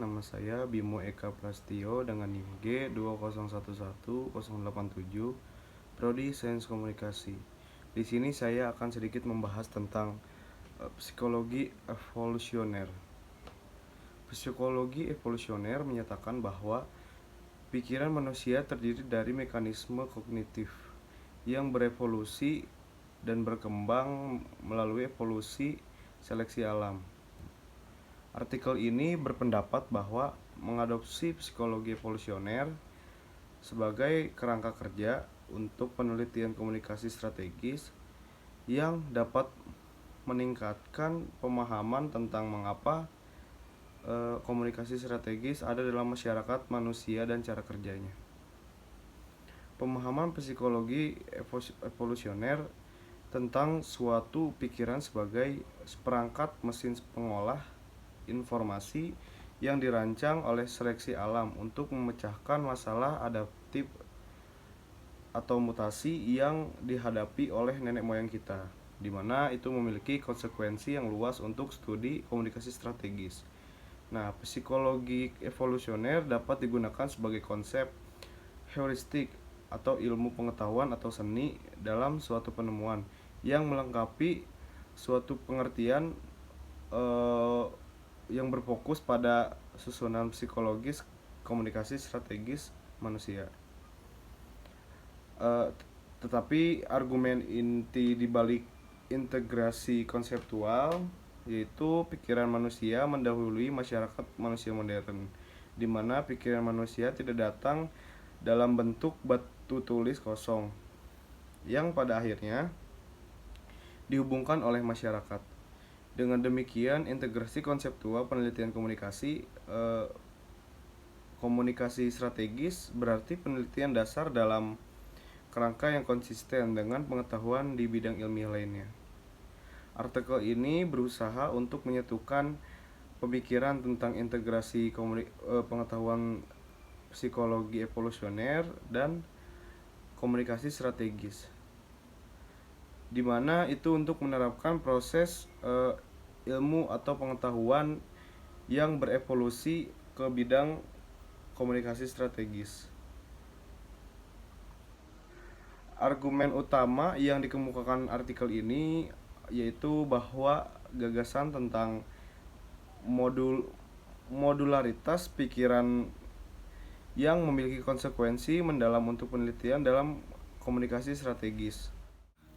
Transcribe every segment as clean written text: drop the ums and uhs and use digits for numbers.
nama saya Bimo Eka Prastio dengan NIM G2011087, Prodi Sains Komunikasi. Di sini saya akan sedikit membahas tentang psikologi evolusioner. Psikologi evolusioner menyatakan bahwa pikiran manusia terdiri dari mekanisme kognitif yang berevolusi dan berkembang melalui evolusi seleksi alam. Artikel ini berpendapat bahwa mengadopsi psikologi evolusioner sebagai kerangka kerja untuk penelitian komunikasi strategis yang dapat meningkatkan pemahaman tentang mengapa komunikasi strategis ada dalam masyarakat manusia dan cara kerjanya. Pemahaman psikologi evolusioner tentang suatu pikiran sebagai seperangkat mesin pengolah informasi yang dirancang oleh seleksi alam untuk memecahkan masalah adaptif atau mutasi yang dihadapi oleh nenek moyang kita, di mana itu memiliki konsekuensi yang luas untuk studi komunikasi strategis. Nah, psikologi evolusioner dapat digunakan sebagai konsep heuristik atau ilmu pengetahuan atau seni dalam suatu penemuan yang melengkapi suatu pengertian yang berfokus pada susunan psikologis komunikasi strategis manusia. Tetapi argumen inti di balik integrasi konseptual yaitu pikiran manusia mendahului masyarakat manusia modern, di mana pikiran manusia tidak datang dalam bentuk batu tulis kosong yang pada akhirnya dihubungkan oleh masyarakat. Dengan demikian, integrasi konseptual penelitian komunikasi strategis berarti penelitian dasar dalam kerangka yang konsisten dengan pengetahuan di bidang ilmiah lainnya. Artikel ini berusaha untuk menyatukan pemikiran tentang integrasi pengetahuan psikologi evolusioner dan komunikasi strategis, di mana itu untuk menerapkan proses ilmu atau pengetahuan yang berevolusi ke bidang komunikasi strategis. Argumen utama yang dikemukakan artikel ini yaitu bahwa gagasan tentang modularitas pikiran yang memiliki konsekuensi mendalam untuk penelitian dalam komunikasi strategis.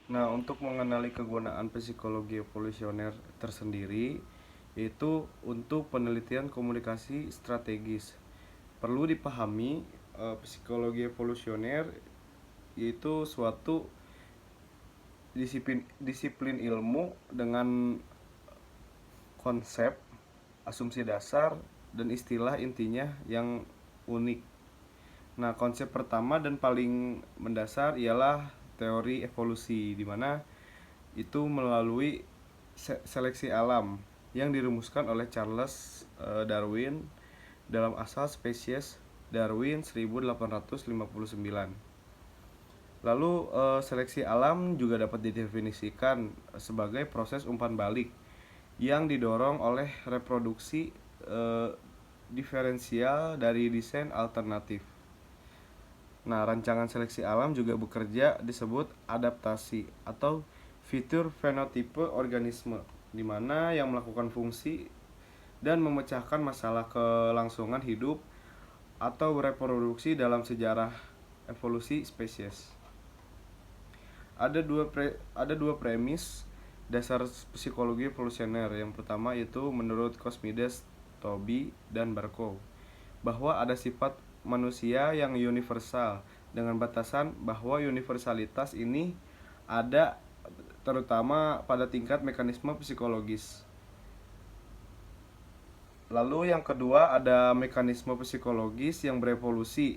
Nah, untuk mengenali kegunaan psikologi evolusioner tersendiri, yaitu untuk penelitian komunikasi strategis, perlu dipahami psikologi evolusioner yaitu suatu disiplin ilmu dengan konsep, asumsi dasar, dan istilah intinya yang unik. Nah, konsep pertama dan paling mendasar ialah teori evolusi, di mana itu melalui seleksi alam yang dirumuskan oleh Charles Darwin dalam Asal Spesies Darwin 1859. Lalu seleksi alam juga dapat didefinisikan sebagai proses umpan balik yang didorong oleh reproduksi diferensial dari desain alternatif. Nah, rancangan seleksi alam juga bekerja disebut adaptasi atau fitur fenotipe organisme, di mana yang melakukan fungsi dan memecahkan masalah kelangsungan hidup atau reproduksi dalam sejarah evolusi spesies. Ada dua premis dasar psikologi evolusioner. Yang pertama yaitu menurut Cosmides, Tobey, dan Barkow, bahwa ada sifat manusia yang universal dengan batasan bahwa universalitas ini ada terutama pada tingkat mekanisme psikologis. Lalu yang kedua ada mekanisme psikologis yang berevolusi.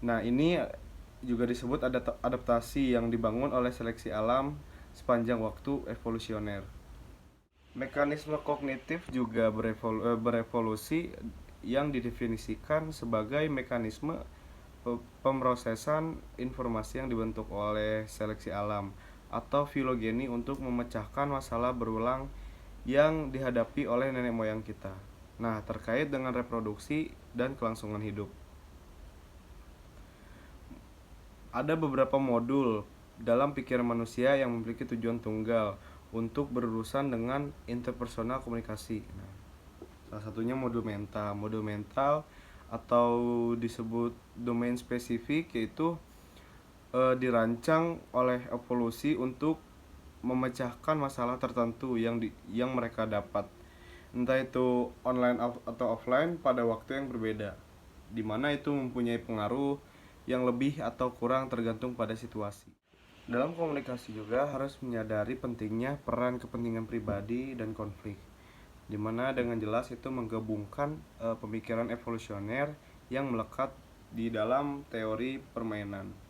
Nah, ini juga disebut adaptasi yang dibangun oleh seleksi alam sepanjang waktu evolusioner. Mekanisme kognitif juga berevolusi yang didefinisikan sebagai mekanisme pemrosesan informasi yang dibentuk oleh seleksi alam atau filogeni untuk memecahkan masalah berulang yang dihadapi oleh nenek moyang kita. Nah, terkait dengan reproduksi dan kelangsungan hidup. Ada beberapa modul dalam pikiran manusia yang memiliki tujuan tunggal untuk berurusan dengan interpersonal komunikasi. Nah, salah satunya modul mental. Modul mental atau disebut domain spesifik, yaitu dirancang oleh evolusi untuk memecahkan masalah tertentu yang mereka dapat, entah itu online atau offline, pada waktu yang berbeda, di mana itu mempunyai pengaruh yang lebih atau kurang tergantung pada situasi. Dalam komunikasi juga harus menyadari pentingnya peran kepentingan pribadi dan konflik, di mana dengan jelas itu menggabungkan pemikiran evolusioner yang melekat di dalam teori permainan.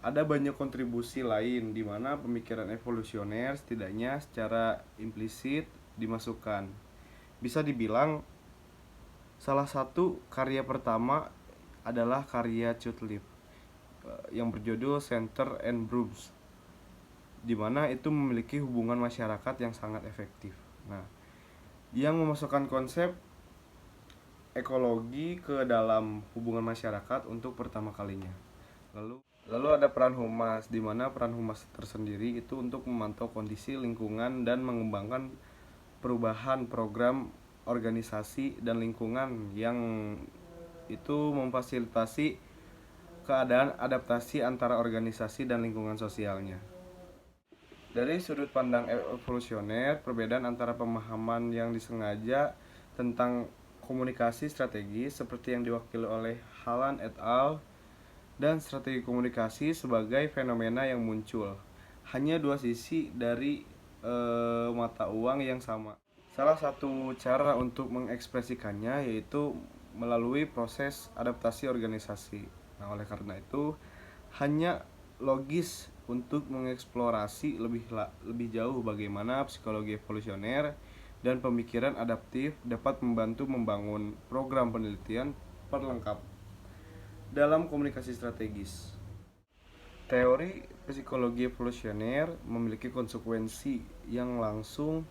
Ada banyak kontribusi lain di mana pemikiran evolusioner setidaknya secara implisit dimasukkan. Bisa dibilang salah satu karya pertama adalah karya Cutlip yang berjudul Center and Brooms, di mana itu memiliki hubungan masyarakat yang sangat efektif. Nah, yang memasukkan konsep ekologi ke dalam hubungan masyarakat untuk pertama kalinya. Lalu ada peran humas, di mana peran humas tersendiri itu untuk memantau kondisi lingkungan dan mengembangkan perubahan program organisasi dan lingkungan yang itu memfasilitasi keadaan adaptasi antara organisasi dan lingkungan sosialnya. Dari sudut pandang evolusioner, perbedaan antara pemahaman yang disengaja tentang komunikasi strategis seperti yang diwakili oleh Hallan et al. Dan strategi komunikasi sebagai fenomena yang muncul. Hanya dua sisi dari mata uang yang sama. Salah satu cara untuk mengekspresikannya yaitu melalui proses adaptasi organisasi. Nah, oleh karena itu, hanya logis untuk mengeksplorasi lebih jauh bagaimana psikologi evolusioner dan pemikiran adaptif dapat membantu membangun program penelitian perlengkap dalam komunikasi strategis. Teori psikologi evolusioner memiliki konsekuensi yang langsung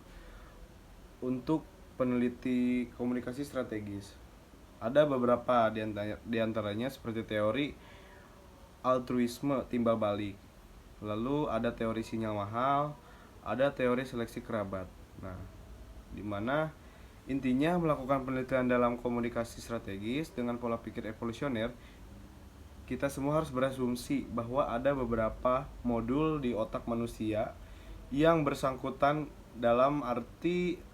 untuk peneliti komunikasi strategis. Ada beberapa di antaranya seperti teori altruisme timbal balik. Lalu ada teori sinyal mahal, ada teori seleksi kerabat. Nah, di mana intinya melakukan penelitian dalam komunikasi strategis dengan pola pikir evolusioner, kita semua harus berasumsi bahwa ada beberapa modul di otak manusia yang bersangkutan dalam arti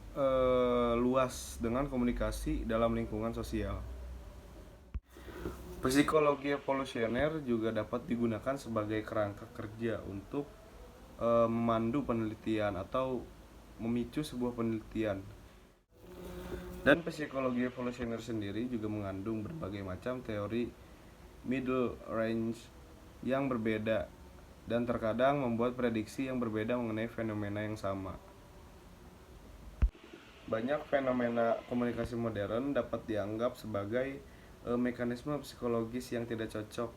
luas dengan komunikasi dalam lingkungan sosial. Psikologi evolusioner juga dapat digunakan sebagai kerangka kerja untuk memandu penelitian atau memicu sebuah penelitian. Dan psikologi evolusioner sendiri juga mengandung berbagai macam teori middle range yang berbeda dan terkadang membuat prediksi yang berbeda mengenai fenomena yang sama. Banyak fenomena komunikasi modern dapat dianggap sebagai mekanisme psikologis yang tidak cocok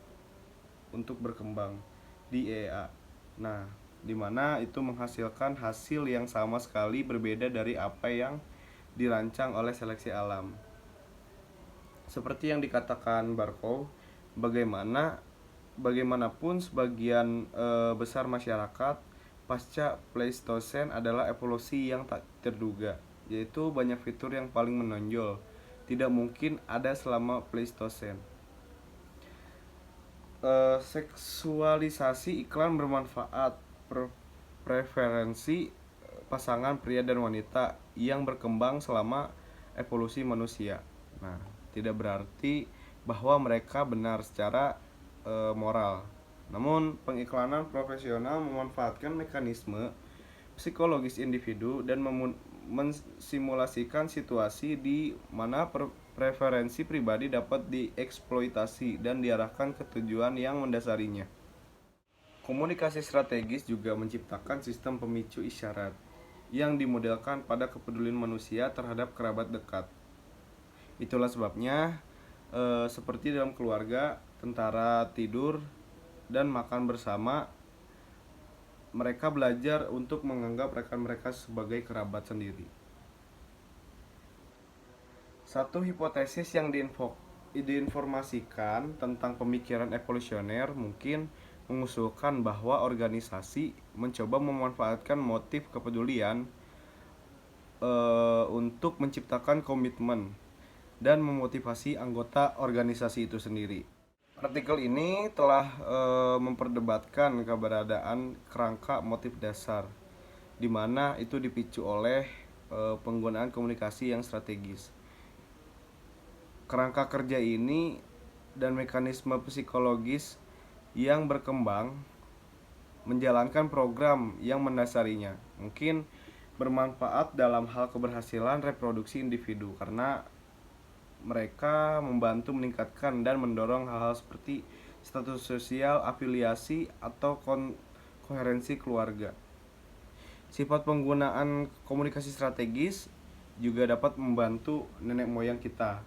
untuk berkembang di EA. Nah, di mana itu menghasilkan hasil yang sama sekali berbeda dari apa yang dirancang oleh seleksi alam. Seperti yang dikatakan Barkov, bagaimanapun sebagian besar masyarakat pasca Pleistosen adalah evolusi yang tak terduga, yaitu banyak fitur yang paling menonjol tidak mungkin ada selama Pleistosen. Seksualisasi iklan bermanfaat, preferensi pasangan pria dan wanita yang berkembang selama evolusi manusia. Nah, tidak berarti bahwa mereka benar secara moral. Namun, pengiklanan profesional memanfaatkan mekanisme psikologis individu dan mensimulasikan situasi di mana preferensi pribadi dapat dieksploitasi dan diarahkan ke tujuan yang mendasarinya. Komunikasi strategis juga menciptakan sistem pemicu isyarat yang dimodelkan pada kepedulian manusia terhadap kerabat dekat. Itulah sebabnya seperti dalam keluarga, tentara tidur dan makan bersama, mereka belajar untuk menganggap rekan mereka sebagai kerabat sendiri. Satu hipotesis yang diinformasikan tentang pemikiran evolusioner mungkin mengusulkan bahwa organisasi mencoba memanfaatkan motif kepedulian untuk menciptakan komitmen dan memotivasi anggota organisasi itu sendiri. Artikel ini telah memperdebatkan keberadaan kerangka motif dasar, di mana itu dipicu oleh penggunaan komunikasi yang strategis. Kerangka kerja ini dan mekanisme psikologis yang berkembang menjalankan program yang mendasarinya mungkin bermanfaat dalam hal keberhasilan reproduksi individu karena mereka membantu meningkatkan dan mendorong hal-hal seperti status sosial, afiliasi, atau koherensi keluarga. Sifat penggunaan komunikasi strategis juga dapat membantu nenek moyang kita,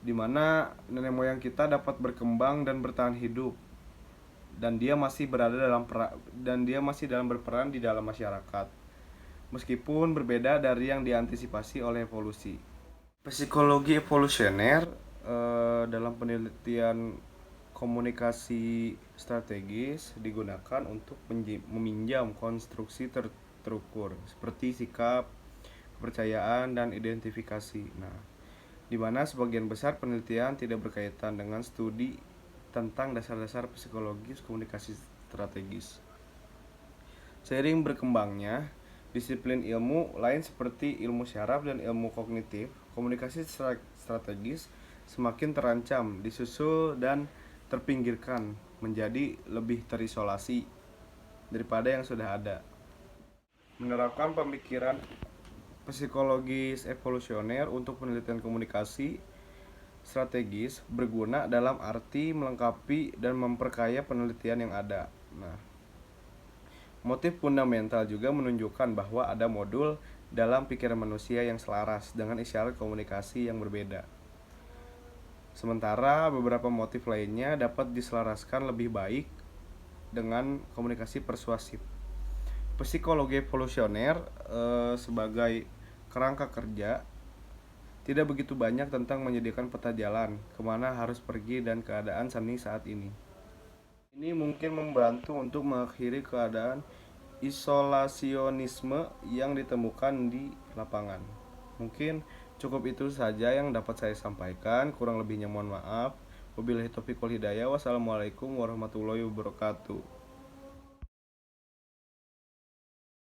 di mana nenek moyang kita dapat berkembang dan bertahan hidup, dan dia masih dalam berperan di dalam masyarakat, meskipun berbeda dari yang diantisipasi oleh evolusi. Psikologi evolusioner dalam penelitian komunikasi strategis digunakan untuk meminjam konstruksi terukur seperti sikap, kepercayaan, dan identifikasi. Nah, di mana sebagian besar penelitian tidak berkaitan dengan studi tentang dasar-dasar psikologis komunikasi strategis. Seiring berkembangnya disiplin ilmu lain seperti ilmu syaraf dan ilmu kognitif, komunikasi strategis semakin terancam, disusul dan terpinggirkan menjadi lebih terisolasi daripada yang sudah ada. Menerapkan pemikiran psikologis evolusioner untuk penelitian komunikasi strategis berguna dalam arti melengkapi dan memperkaya penelitian yang ada. Nah, motif fundamental juga menunjukkan bahwa ada modul dalam pikiran manusia yang selaras dengan isyarat komunikasi yang berbeda. Sementara beberapa motif lainnya dapat diselaraskan lebih baik dengan komunikasi persuasif. Psikologi evolusioner sebagai kerangka kerja tidak begitu banyak tentang menyediakan peta jalan kemana harus pergi dan keadaan seni saat ini. Ini mungkin membantu untuk mengakhiri keadaan isolasionisme yang ditemukan di lapangan. Mungkin cukup itu saja yang dapat saya sampaikan, kurang lebihnya mohon maaf. Wabillahi taufiq wal hidayah. Wassalamualaikum warahmatullahi wabarakatuh.